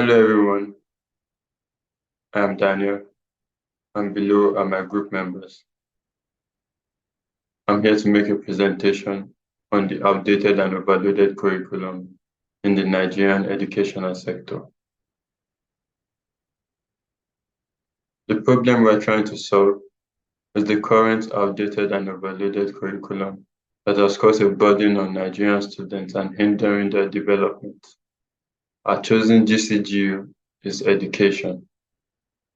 Hello everyone, I'm Daniel, and below are my group members. I'm here to make a presentation on the outdated and overloaded curriculum in the Nigerian educational sector. The problem we're trying to solve is the current outdated and overloaded curriculum that has caused a burden on Nigerian students and hindering their development. Our chosen GCGU is education,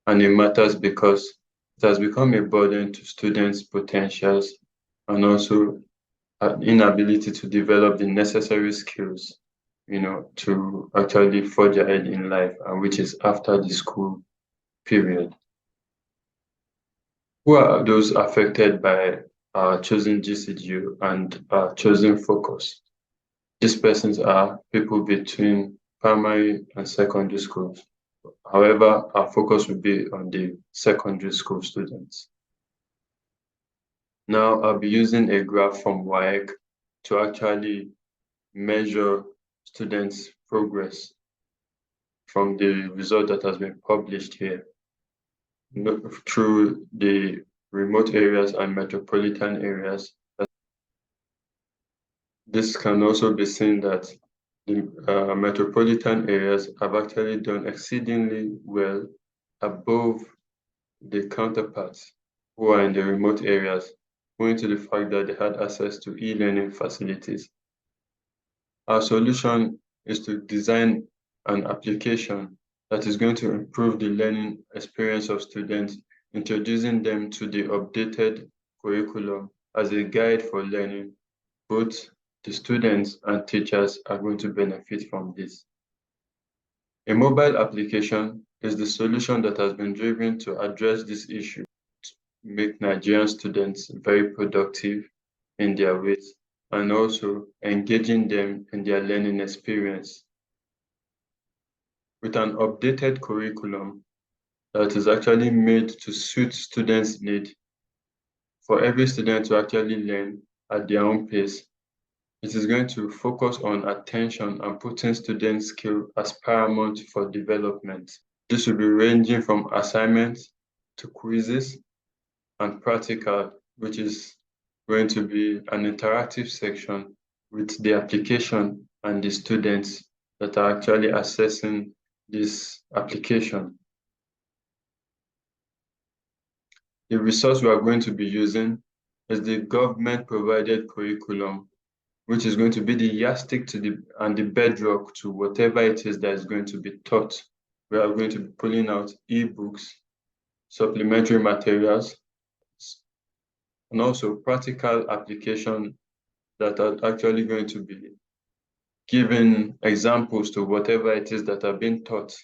and it matters because it has become a burden to students' potentials and also an inability to develop the necessary skills, to actually forge ahead in life, and which is after the school period. Who are those affected by our chosen GCGU and our chosen focus? These persons are people between primary and secondary schools. However, our focus will be on the secondary school students. Now, I'll be using a graph from WAEC to actually measure students' progress from the result that has been published here through the remote areas and metropolitan areas. This can also be seen that the metropolitan areas have actually done exceedingly well above the counterparts who are in the remote areas, owing to the fact that they had access to e-learning facilities. Our solution is to design an application that is going to improve the learning experience of students, introducing them to the updated curriculum as a guide for learning. Both the students and teachers are going to benefit from this. A mobile application is the solution that has been driven to address this issue, to make Nigerian students very productive in their ways and also engaging them in their learning experience. With an updated curriculum that is actually made to suit students' need, for every student to actually learn at their own pace, it is going to focus on attention and putting students' skill as paramount for development. This will be ranging from assignments to quizzes and practical, which is going to be an interactive section with the application and the students that are actually assessing this application. The resource we are going to be using is the government-provided curriculum, which is going to be the yardstick and the bedrock to whatever it is that is going to be taught. We are going to be pulling out e-books, supplementary materials, and also practical application that are actually going to be giving examples to whatever it is that are being taught.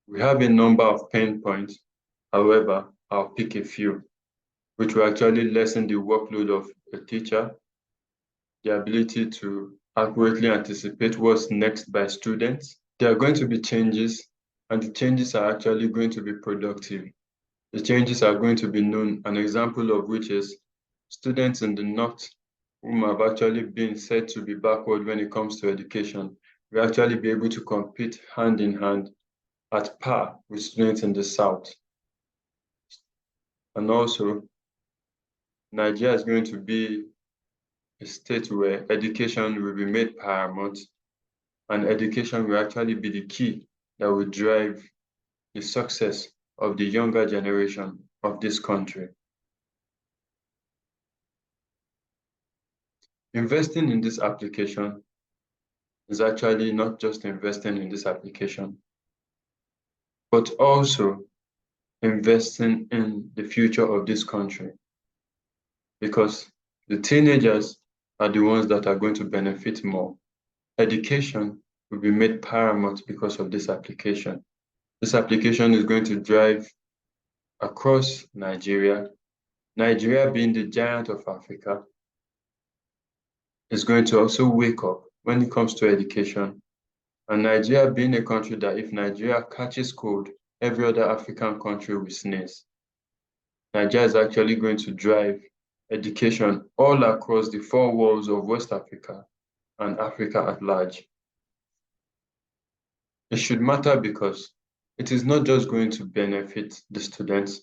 We have a number of pain points. However, I'll pick a few, which will actually lessen the workload of a teacher, the ability to accurately anticipate what's next by students. There are going to be changes, and the changes are actually going to be productive. The changes are going to be known, an example of which is students in the North whom have actually been said to be backward when it comes to education will actually be able to compete hand in hand at par with students in the South. And also, Nigeria is going to be a state where education will be made paramount, and education will actually be the key that will drive the success of the younger generation of this country. Investing in this application is actually not just investing in this application, but also investing in the future of this country, because the teenagers are the ones that are going to benefit more. Education will be made paramount because of this application. This application is going to drive across Nigeria. Nigeria, being the giant of Africa, is going to also wake up when it comes to education. And Nigeria, being a country that if Nigeria catches cold, every other African country will sneeze. Nigeria is actually going to drive education all across the four walls of West Africa and Africa at large. It should matter because it is not just going to benefit the students,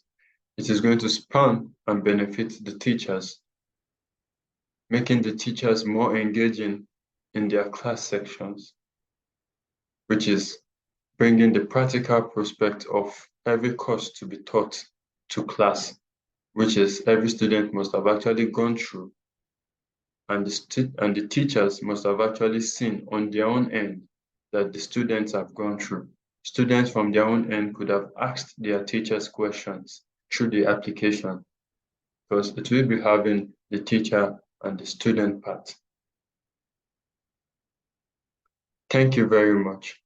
it is going to span and benefit the teachers, making the teachers more engaging in their class sections, which is bringing the practical prospect of every course to be taught to class, which is every student must have actually gone through, and the teachers must have actually seen on their own end that the students have gone through. Students from their own end could have asked their teachers questions through the application, because it will be having the teacher and the student part. Thank you very much.